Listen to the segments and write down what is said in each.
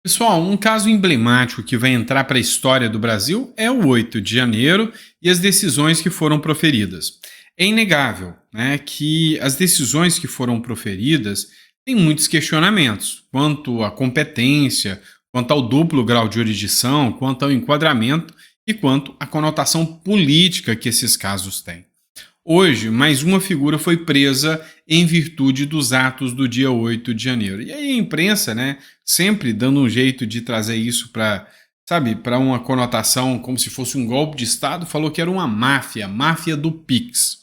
Pessoal, um caso emblemático que vai entrar para a história do Brasil é o 8 de janeiro e as decisões que foram proferidas. É inegável, né, que as decisões que foram proferidas têm muitos questionamentos quanto à competência, quanto ao duplo grau de jurisdição, quanto ao enquadramento e quanto à conotação política que esses casos têm. Hoje, mais uma figura foi presa em virtude dos atos do dia 8 de janeiro. E aí a imprensa, né, sempre dando um jeito de trazer isso para, sabe, para uma conotação como se fosse um golpe de Estado, falou que era uma máfia, máfia do Pix.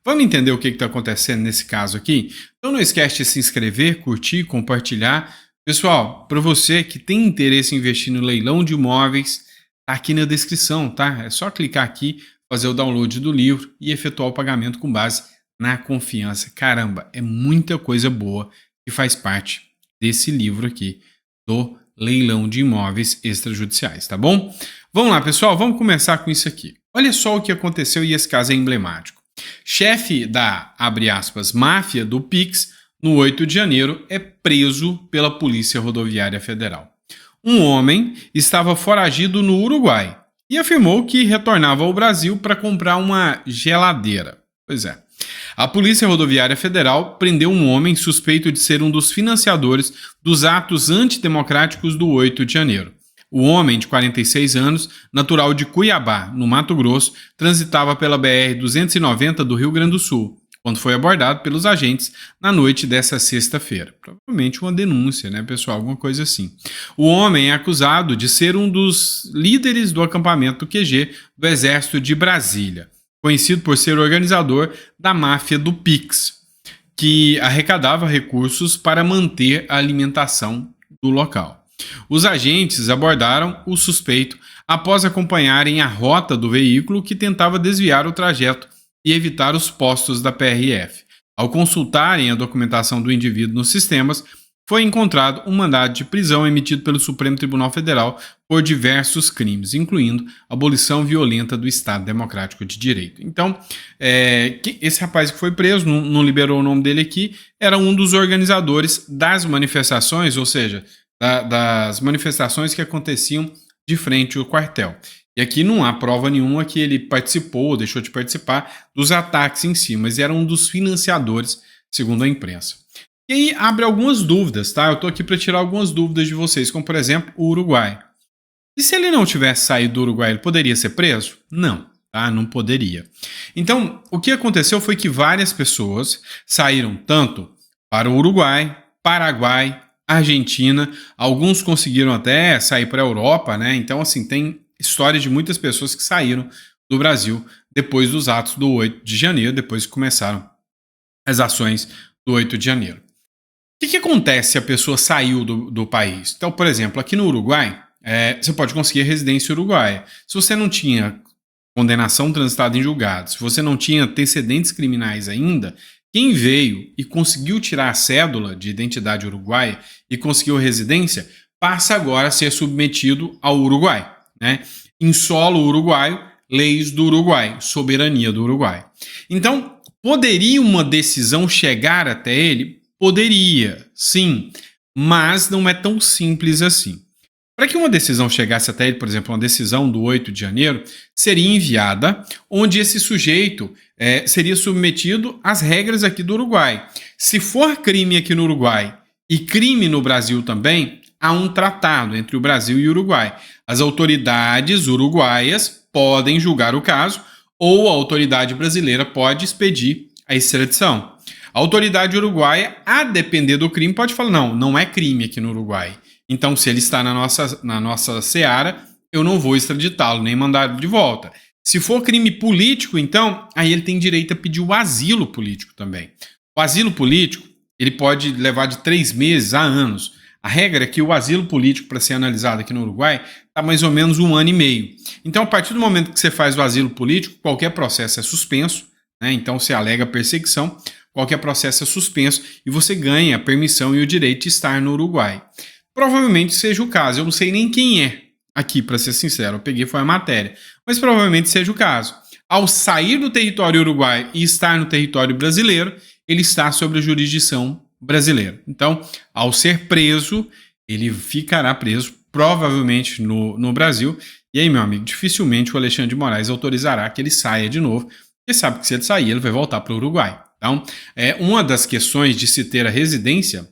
Vamos entender o que está acontecendo nesse caso aqui? Então não esquece de se inscrever, curtir, compartilhar. Pessoal, para você que tem interesse em investir no leilão de imóveis, tá aqui na descrição, tá? É só clicar aqui, fazer o download do livro e efetuar o pagamento com base na confiança. Caramba, é muita coisa boa que faz parte desse livro aqui do leilão de imóveis extrajudiciais, tá bom? Vamos lá, pessoal, vamos começar com isso aqui. Olha só o que aconteceu e esse caso é emblemático. Chefe da, abre aspas, máfia do Pix, no 8 de janeiro, é preso pela Polícia Rodoviária Federal. Um homem estava foragido no Uruguai e afirmou que retornava ao Brasil para comprar uma geladeira. Pois é. A Polícia Rodoviária Federal prendeu um homem suspeito de ser um dos financiadores dos atos antidemocráticos do 8 de janeiro. O homem, de 46 anos, natural de Cuiabá, no Mato Grosso, transitava pela BR-290 do Rio Grande do Sul, quando foi abordado pelos agentes na noite dessa sexta-feira. Provavelmente uma denúncia, né, pessoal? Alguma coisa assim. O homem é acusado de ser um dos líderes do acampamento QG do Exército de Brasília, conhecido por ser organizador da máfia do Pix, que arrecadava recursos para manter a alimentação do local. Os agentes abordaram o suspeito após acompanharem a rota do veículo que tentava desviar o trajeto e evitar os postos da PRF. Ao consultarem a documentação do indivíduo nos sistemas, foi encontrado um mandado de prisão emitido pelo Supremo Tribunal Federal por diversos crimes, incluindo abolição violenta do Estado Democrático de Direito. Então, esse rapaz que foi preso, não liberou o nome dele aqui, era um dos organizadores das manifestações, ou seja, das manifestações que aconteciam de frente ao quartel. E aqui não há prova nenhuma que ele participou ou deixou de participar dos ataques em si, mas era um dos financiadores, segundo a imprensa. E aí abre algumas dúvidas, tá? Eu estou aqui para tirar algumas dúvidas de vocês, como por exemplo o Uruguai. E se ele não tivesse saído do Uruguai, ele poderia ser preso? Não, tá? Não poderia. Então, o que aconteceu foi que várias pessoas saíram tanto para o Uruguai, Paraguai, Argentina, alguns conseguiram até sair para a Europa, né? Então, assim, tem história de muitas pessoas que saíram do Brasil depois dos atos do 8 de janeiro, depois que começaram as ações do 8 de janeiro. O que acontece se a pessoa saiu do país? Então, por exemplo, aqui no Uruguai, você pode conseguir residência uruguaia. Se você não tinha condenação transitada em julgado, se você não tinha antecedentes criminais ainda, quem veio e conseguiu tirar a cédula de identidade uruguaia e conseguiu residência, passa agora a ser submetido ao Uruguai, né? Em solo uruguaio, leis do Uruguai, soberania do Uruguai. Então, poderia uma decisão chegar até ele? Poderia, sim, mas não é tão simples assim. Para que uma decisão chegasse até ele, por exemplo, uma decisão do 8 de janeiro, seria enviada onde esse sujeito seria submetido às regras aqui do Uruguai. Se for crime aqui no Uruguai e crime no Brasil também, há um tratado entre o Brasil e o Uruguai. As autoridades uruguaias podem julgar o caso ou a autoridade brasileira pode expedir a extradição. A autoridade uruguaia, a depender do crime, pode falar, não é crime aqui no Uruguai. Então, se ele está na nossa seara, eu não vou extraditá-lo, nem mandá-lo de volta. Se for crime político, então, aí ele tem direito a pedir o asilo político também. O asilo político, ele pode levar de 3 meses a anos. A regra é que o asilo político, para ser analisado aqui no Uruguai, está mais ou menos 1 ano e meio. Então, a partir do momento que você faz o asilo político, qualquer processo é suspenso, né? Então, você alega perseguição, qualquer processo é suspenso e você ganha a permissão e o direito de estar no Uruguai. Provavelmente seja o caso. Eu não sei nem quem é aqui, para ser sincero. Eu peguei foi a matéria. Mas provavelmente seja o caso. Ao sair do território uruguaio e estar no território brasileiro, ele está sob a jurisdição brasileira. Então, ao ser preso, ele ficará preso, provavelmente no Brasil. E aí, meu amigo, dificilmente o Alexandre de Moraes autorizará que ele saia de novo, porque sabe que se ele sair, ele vai voltar para o Uruguai. Então, uma das questões de se ter a residência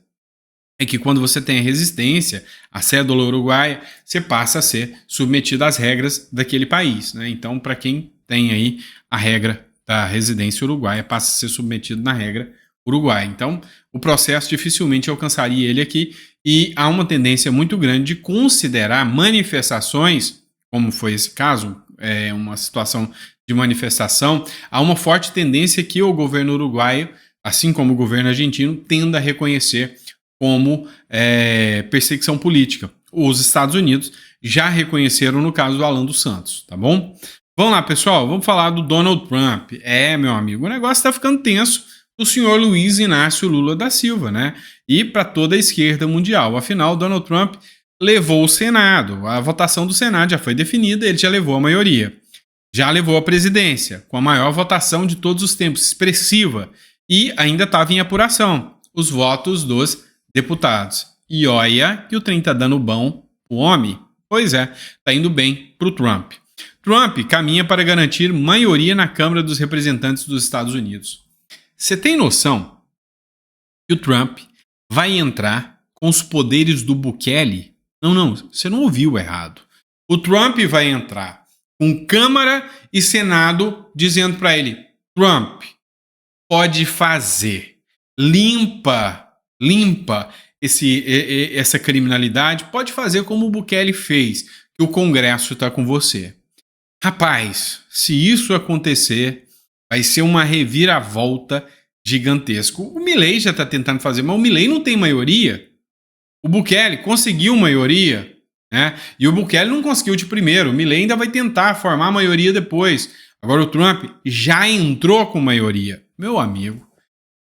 é que quando você tem a resistência, a cédula uruguaia, você passa a ser submetido às regras daquele país, né? Então, para quem tem aí a regra da residência uruguaia, passa a ser submetido na regra uruguaia. Então, o processo dificilmente alcançaria ele aqui e há uma tendência muito grande de considerar manifestações, como foi esse caso, uma situação de manifestação, há uma forte tendência que o governo uruguaio, assim como o governo argentino, tenda a reconhecer como perseguição política. Os Estados Unidos já reconheceram no caso do Alan dos Santos, tá bom? Vamos lá, pessoal, vamos falar do Donald Trump. Meu amigo, o negócio está ficando tenso do senhor Luiz Inácio Lula da Silva, né? E para toda a esquerda mundial. Afinal, Donald Trump levou o Senado. A votação do Senado já foi definida, ele já levou a maioria. Já levou a presidência, com a maior votação de todos os tempos, expressiva. E ainda estava em apuração os votos dos deputados. E olha que o trem tá dando bom o homem. Pois é, tá indo bem pro Trump. Trump caminha para garantir maioria na Câmara dos Representantes dos Estados Unidos. Você tem noção que o Trump vai entrar com os poderes do Bukele? Não, você não ouviu errado. O Trump vai entrar com Câmara e Senado dizendo para ele: Trump, pode fazer. Limpa essa criminalidade, pode fazer como o Bukele fez, que o Congresso está com você. Rapaz, se isso acontecer, vai ser uma reviravolta gigantesca. O Milei já está tentando fazer, mas o Milei não tem maioria. O Bukele conseguiu maioria, né? E o Bukele não conseguiu de primeiro. O Milei ainda vai tentar formar a maioria depois. Agora o Trump já entrou com maioria. Meu amigo,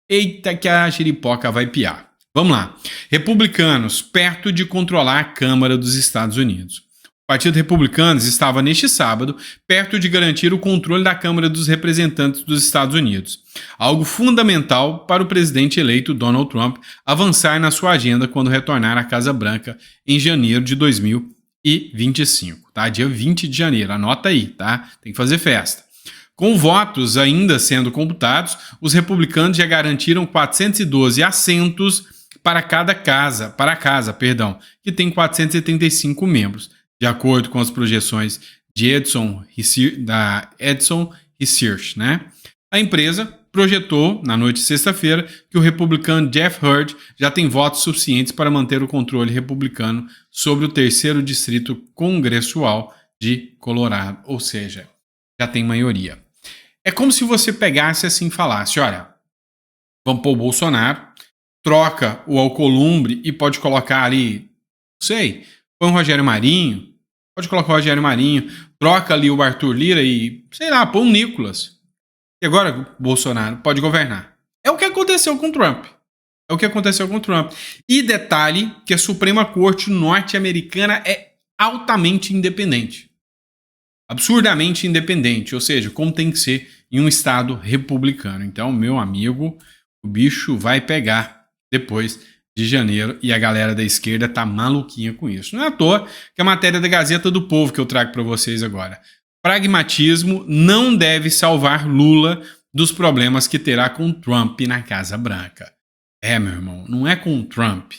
eita que a xeripoca vai piar. Vamos lá. Republicanos perto de controlar a Câmara dos Estados Unidos. O Partido Republicano estava neste sábado perto de garantir o controle da Câmara dos Representantes dos Estados Unidos. Algo fundamental para o presidente eleito Donald Trump avançar na sua agenda quando retornar à Casa Branca em janeiro de 2025. Tá? Dia 20 de janeiro, anota aí, tá? Tem que fazer festa. Com votos ainda sendo computados, os republicanos já garantiram 412 assentos para cada casa, que tem 475 membros, de acordo com as projeções de da Edison Research, né? A empresa projetou, na noite de sexta-feira, que o republicano Jeff Hurd já tem votos suficientes para manter o controle republicano sobre o terceiro distrito congressual de Colorado, ou seja, já tem maioria. É como se você pegasse assim e falasse, olha, vamos pôr o Bolsonaro, troca o Alcolumbre e pode colocar ali, não sei, põe o Rogério Marinho, pode colocar o Rogério Marinho, troca ali o Arthur Lira e, sei lá, põe o Nicolas. E agora o Bolsonaro pode governar. É o que aconteceu com o Trump. E detalhe que a Suprema Corte norte-americana é altamente independente. Absurdamente independente, ou seja, como tem que ser em um estado republicano. Então, meu amigo, o bicho vai pegar depois de janeiro e a galera da esquerda tá maluquinha com isso. Não é à toa que a matéria da Gazeta do Povo que eu trago para vocês agora. Pragmatismo não deve salvar Lula dos problemas que terá com Trump na Casa Branca. Meu irmão, não é com Trump,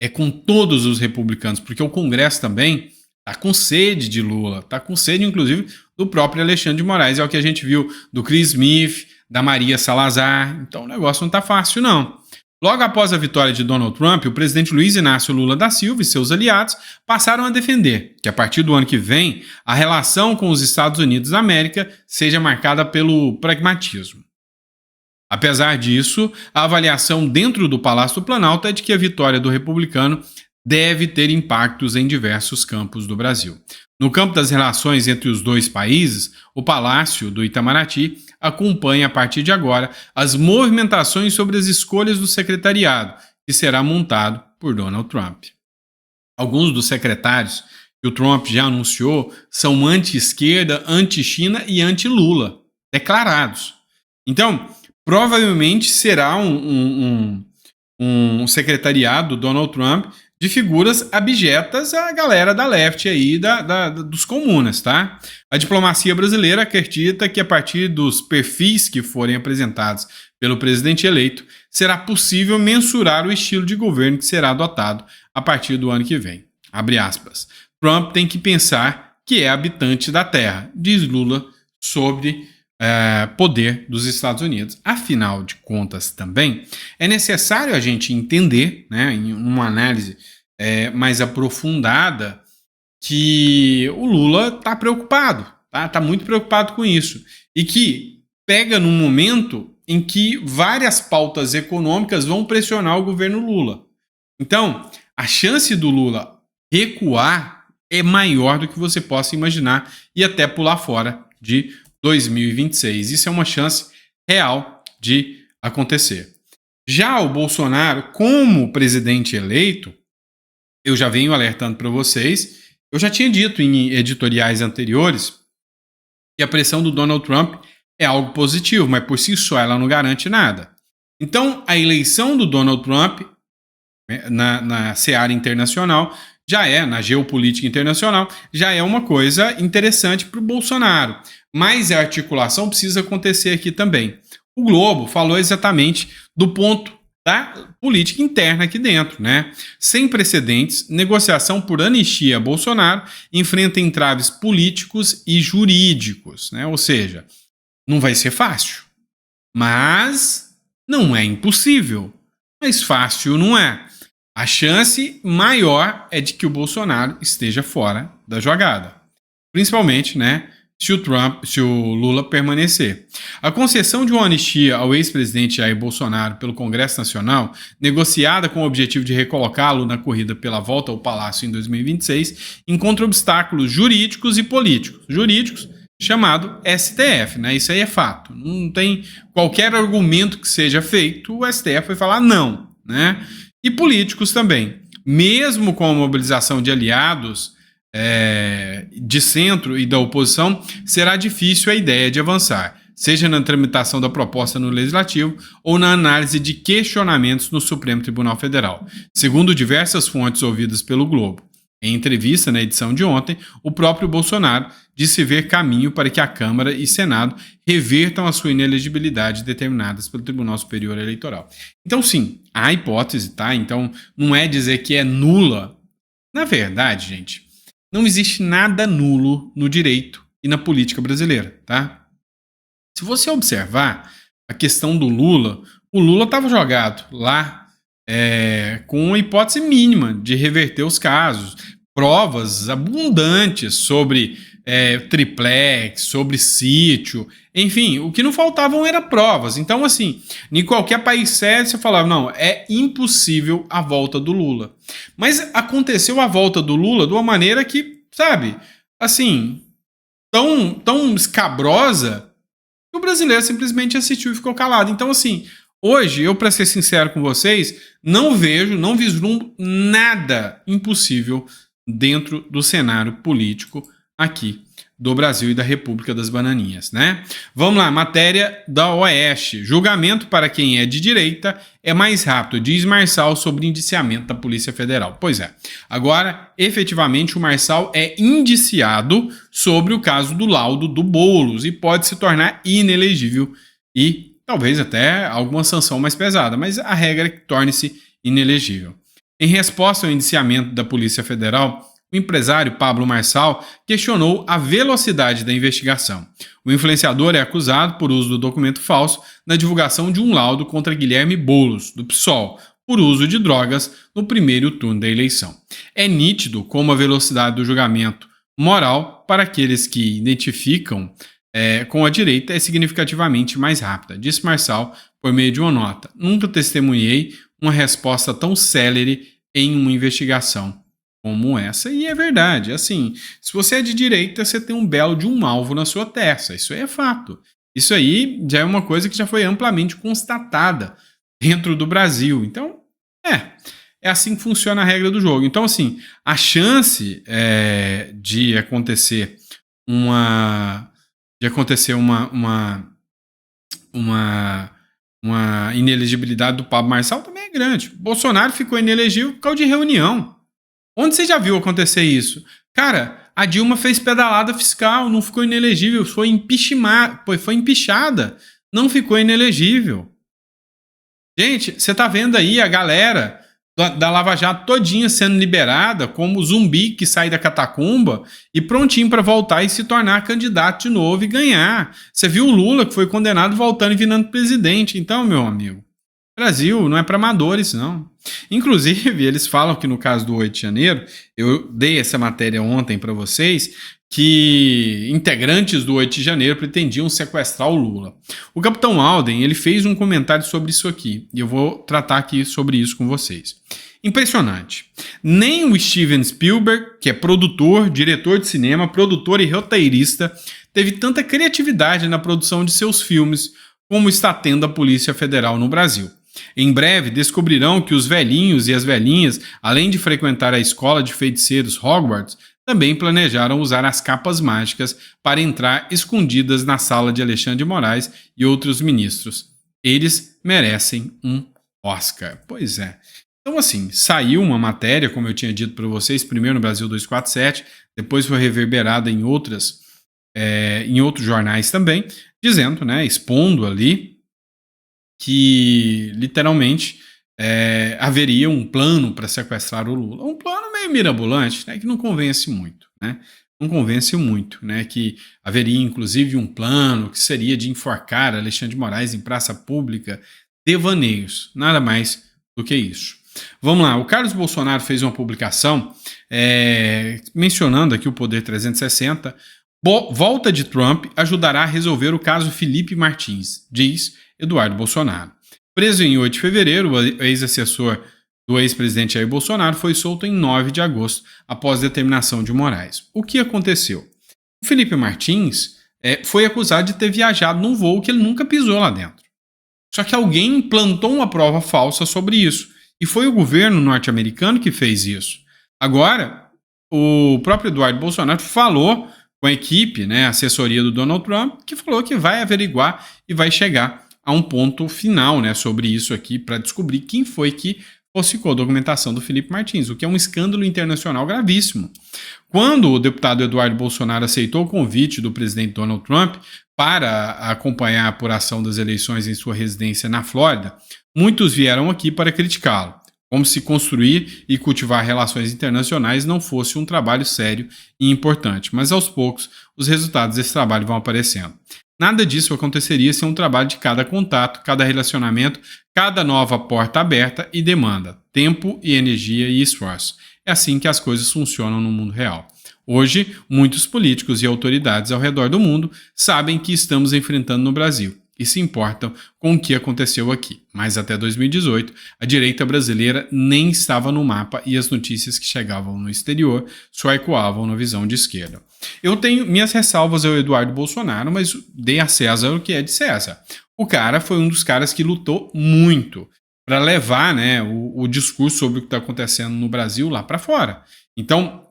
é com todos os republicanos, porque o Congresso também tá com sede de Lula, tá com sede, inclusive, do próprio Alexandre de Moraes. É o que a gente viu do Chris Smith, da Maria Salazar. Então o negócio não tá fácil, não. Logo após a vitória de Donald Trump, o presidente Luiz Inácio Lula da Silva e seus aliados passaram a defender que, a partir do ano que vem, a relação com os Estados Unidos da América seja marcada pelo pragmatismo. Apesar disso, a avaliação dentro do Palácio do Planalto é de que a vitória do republicano deve ter impactos em diversos campos do Brasil. No campo das relações entre os dois países, o Palácio do Itamaraty acompanha a partir de agora as movimentações sobre as escolhas do secretariado, que será montado por Donald Trump. Alguns dos secretários que o Trump já anunciou são anti-esquerda, anti-China e anti-Lula, declarados. Então, provavelmente será um secretariado do Donald Trump de figuras abjetas à galera da left aí, dos comunas, tá? A diplomacia brasileira acredita que a partir dos perfis que forem apresentados pelo presidente eleito, será possível mensurar o estilo de governo que será adotado a partir do ano que vem. Abre aspas. Trump tem que pensar que é habitante da Terra, diz Lula sobre poder dos Estados Unidos. Afinal de contas, também é necessário a gente entender, né, em uma análise mais aprofundada, que o Lula está preocupado, tá muito preocupado com isso, e que pega num momento em que várias pautas econômicas vão pressionar o governo Lula. Então, a chance do Lula recuar é maior do que você possa imaginar e até pular fora de 2026. Isso é uma chance real de acontecer. Já o Bolsonaro, como presidente eleito, eu já venho alertando para vocês, eu já tinha dito em editoriais anteriores que a pressão do Donald Trump é algo positivo, mas por si só ela não garante nada. Então, a eleição do Donald Trump na seara internacional na geopolítica internacional, já é uma coisa interessante para o Bolsonaro. Mas a articulação precisa acontecer aqui também. O Globo falou exatamente do ponto da política interna aqui dentro, né? Sem precedentes, negociação por anistia a Bolsonaro enfrenta entraves políticos e jurídicos, né? Ou seja, não vai ser fácil, mas não é impossível. Mas fácil não é. A chance maior é de que o Bolsonaro esteja fora da jogada. Principalmente, né, se o Lula permanecer. A concessão de uma anistia ao ex-presidente Jair Bolsonaro pelo Congresso Nacional, negociada com o objetivo de recolocá-lo na corrida pela volta ao Palácio em 2026, encontra obstáculos jurídicos e políticos. Jurídicos, chamado STF, né? Isso aí é fato. Não tem qualquer argumento que seja feito, o STF vai falar não, né? E políticos também. Mesmo com a mobilização de aliados de centro e da oposição, será difícil a ideia de avançar, seja na tramitação da proposta no Legislativo ou na análise de questionamentos no Supremo Tribunal Federal, segundo diversas fontes ouvidas pelo Globo. Em entrevista na edição de ontem, o próprio Bolsonaro disse ver caminho para que a Câmara e Senado revertam a sua inelegibilidade determinadas pelo Tribunal Superior Eleitoral. Então, sim, há hipótese, tá? Então, não é dizer que é nula. Na verdade, gente, não existe nada nulo no direito e na política brasileira, tá? Se você observar a questão do Lula, o Lula estava jogado lá com a hipótese mínima de reverter os casos, provas abundantes sobre triplex, sobre sítio, enfim, o que não faltavam eram provas. Então, assim, em qualquer país sério você falava, não, é impossível a volta do Lula. Mas aconteceu a volta do Lula de uma maneira que, sabe, assim, tão escabrosa que o brasileiro simplesmente assistiu e ficou calado. Então, assim, hoje, eu, para ser sincero com vocês, não vislumbro nada impossível dentro do cenário político aqui do Brasil e da República das Bananinhas, né? Vamos lá, matéria da Oeste. Julgamento para quem é de direita é mais rápido, diz Marçal sobre indiciamento da Polícia Federal. Pois é, agora, efetivamente, o Marçal é indiciado sobre o caso do laudo do Boulos e pode se tornar inelegível e talvez até alguma sanção mais pesada, mas a regra é que torne-se inelegível. Em resposta ao indiciamento da Polícia Federal, o empresário Pablo Marçal questionou a velocidade da investigação. O influenciador é acusado por uso do documento falso na divulgação de um laudo contra Guilherme Boulos, do PSOL, por uso de drogas no primeiro turno da eleição. É nítido como a velocidade do julgamento moral para aqueles que identificam com a direita é significativamente mais rápida, disse Marçal por meio de uma nota. Nunca testemunhei uma resposta tão célere em uma investigação como essa, e é verdade. Assim, se você é de direita, você tem um belo de um alvo na sua testa, isso aí é fato. Isso aí já é uma coisa que já foi amplamente constatada dentro do Brasil. Então, é assim que funciona a regra do jogo. Então, assim, a chance de acontecer uma uma inelegibilidade do Pablo Marçal também é grande. Bolsonaro ficou inelegível por causa de reunião. Onde você já viu acontecer isso? Cara, a Dilma fez pedalada fiscal, não ficou inelegível, foi empichada, não ficou inelegível. Gente, você tá vendo aí a galera da Lava Jato todinha sendo liberada como zumbi que sai da catacumba e prontinho para voltar e se tornar candidato de novo e ganhar. Você viu o Lula que foi condenado voltando e virando presidente. Então, meu amigo, Brasil não é para amadores, não. Inclusive, eles falam que no caso do 8 de janeiro, eu dei essa matéria ontem para vocês, que integrantes do 8 de janeiro pretendiam sequestrar o Lula. O capitão Alden, ele fez um comentário sobre isso aqui, e eu vou tratar aqui sobre isso com vocês. Impressionante. Nem o Steven Spielberg, que é produtor, diretor de cinema, produtor e roteirista, teve tanta criatividade na produção de seus filmes como está tendo a Polícia Federal no Brasil. Em breve descobrirão que os velhinhos e as velhinhas, além de frequentar a escola de feiticeiros Hogwarts, também planejaram usar as capas mágicas para entrar escondidas na sala de Alexandre de Moraes e outros ministros. Eles merecem um Oscar. Pois é. Então, assim, saiu uma matéria, como eu tinha dito para vocês, primeiro no Brasil 247, depois foi reverberada em outros jornais também, dizendo, né, expondo ali que literalmente haveria um plano para sequestrar o Lula. Um plano meio mirabolante, né, que não convence muito, né? Não convence muito, né? Que haveria inclusive um plano que seria de enforcar Alexandre de Moraes em praça pública. Devaneios, nada mais do que isso. Vamos lá, o Carlos Bolsonaro fez uma publicação mencionando aqui o Poder 360. Volta de Trump ajudará a resolver o caso Felipe Martins, diz Eduardo Bolsonaro. Preso em 8 de fevereiro, o ex-assessor do ex-presidente Jair Bolsonaro foi solto em 9 de agosto, após determinação de Moraes. O que aconteceu? O Felipe Martins foi acusado de ter viajado num voo que ele nunca pisou lá dentro. Só que alguém implantou uma prova falsa sobre isso, e foi o governo norte-americano que fez isso. Agora, o próprio Eduardo Bolsonaro falou com a equipe, né, a assessoria do Donald Trump, que falou que vai averiguar e vai chegar a um ponto final, né, sobre isso aqui, para descobrir quem foi que falsificou a documentação do Felipe Martins, o que é um escândalo internacional gravíssimo. Quando o deputado Eduardo Bolsonaro aceitou o convite do presidente Donald Trump para acompanhar a apuração das eleições em sua residência na Flórida, muitos vieram aqui para criticá-lo, como se construir e cultivar relações internacionais não fosse um trabalho sério e importante. Mas aos poucos, os resultados desse trabalho vão aparecendo. Nada disso aconteceria sem um trabalho de cada contato, cada relacionamento, cada nova porta aberta e demanda tempo e energia e esforço. É assim que as coisas funcionam no mundo real. Hoje, muitos políticos e autoridades ao redor do mundo sabem que estamos enfrentando no Brasil e se importam com o que aconteceu aqui. Mas até 2018, a direita brasileira nem estava no mapa e as notícias que chegavam no exterior só ecoavam na visão de esquerda. Eu tenho minhas ressalvas ao Eduardo Bolsonaro, mas dei a César o que é de César. O cara foi um dos caras que lutou muito para levar, né, o discurso sobre o que está acontecendo no Brasil lá para fora. Então,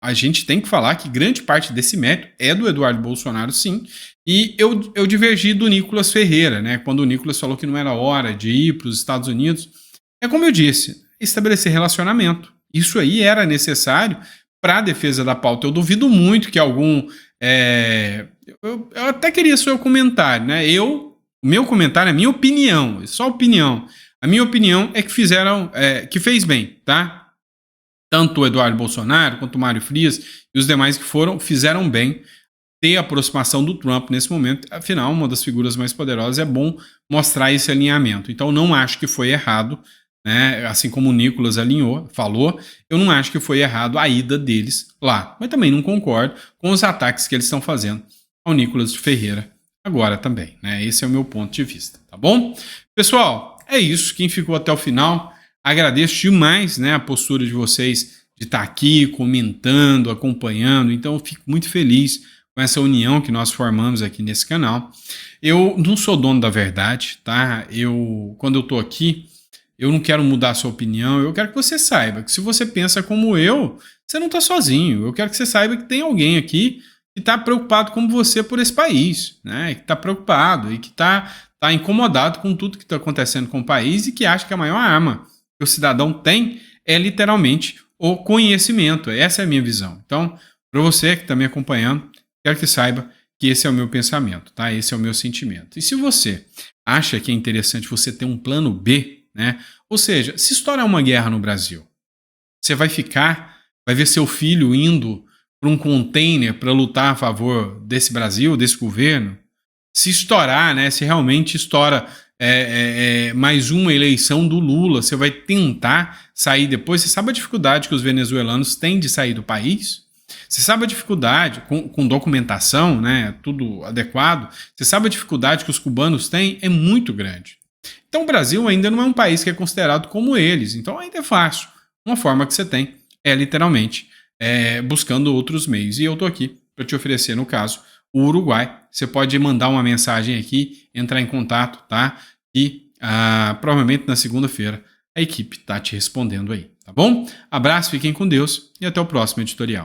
a gente tem que falar que grande parte desse mérito é do Eduardo Bolsonaro, sim. E eu divergi do Nicolas Ferreira, né? Quando o Nicolas falou que não era hora de ir para os Estados Unidos. É como eu disse, estabelecer relacionamento. Isso aí era necessário para a defesa da pauta. Eu duvido muito que algum... Eu até queria seu comentário, né? O meu comentário é minha opinião, é só opinião. A minha opinião é que que fez bem, tá? Tanto o Eduardo Bolsonaro quanto o Mário Frias e os demais que fizeram bem ter a aproximação do Trump nesse momento. Afinal, uma das figuras mais poderosas, é bom mostrar esse alinhamento. Então, não acho que foi errado, né? Assim como o Nicolas falou, eu não acho que foi errado a ida deles lá. Mas também não concordo com os ataques que eles estão fazendo ao Nicolas Ferreira agora também, né? Esse é o meu ponto de vista, tá bom? Pessoal, é isso. Quem ficou até o final, agradeço demais, né, a postura de vocês de estar aqui comentando, acompanhando. Então, eu fico muito feliz com essa união que nós formamos aqui nesse canal. Eu não sou dono da verdade, tá? Quando eu tô aqui, eu não quero mudar a sua opinião, eu quero que você saiba que se você pensa como eu, você não tá sozinho. Eu quero que você saiba que tem alguém aqui que está preocupado como você por esse país, né? Que está preocupado e que está está incomodado com tudo que está acontecendo com o país e que acha que a maior arma que o cidadão tem é literalmente o conhecimento. Essa é a minha visão. Então, para você que está me acompanhando, quero que saiba que esse é o meu pensamento, tá? Esse é o meu sentimento. E se você acha que é interessante você ter um plano B, né? Ou seja, se estourar uma guerra no Brasil, você vai ver seu filho indo para um container para lutar a favor desse Brasil, desse governo? Se estourar, né? Se realmente estoura mais uma eleição do Lula, você vai tentar sair depois. Você sabe a dificuldade que os venezuelanos têm de sair do país? Você sabe a dificuldade com documentação, né? Tudo adequado. Você sabe a dificuldade que os cubanos têm? É muito grande. Então o Brasil ainda não é um país que é considerado como eles. Então ainda é fácil. Uma forma que você tem é literalmente buscando outros meios. E eu estou aqui para te oferecer, no caso, o Uruguai. Você pode mandar uma mensagem aqui, entrar em contato, tá? E provavelmente na segunda-feira a equipe está te respondendo aí, tá bom? Abraço, fiquem com Deus e até o próximo editorial.